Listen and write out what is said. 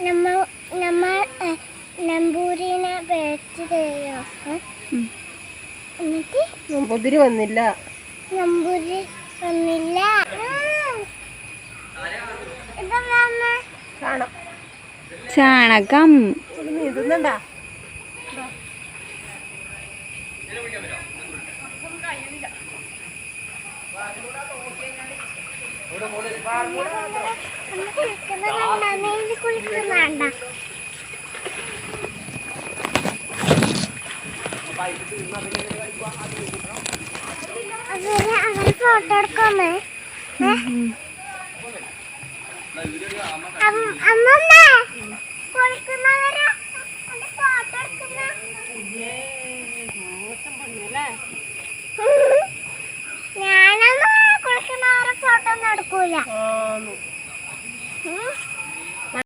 നമ്മ നമ്പൂരിനെ പേടിച്ചോ എന്നിട്ട് നമ്പൂതിരി വന്നില്ല. നമ്പൂരി വന്നില്ല. കാണാം. ചാണകം നീന്തുന്നുണ്ടാ? കുളിക്കുന്നുണ്ട അവര് ഫോട്ടോ എടുക്കാമേ. അമ്മ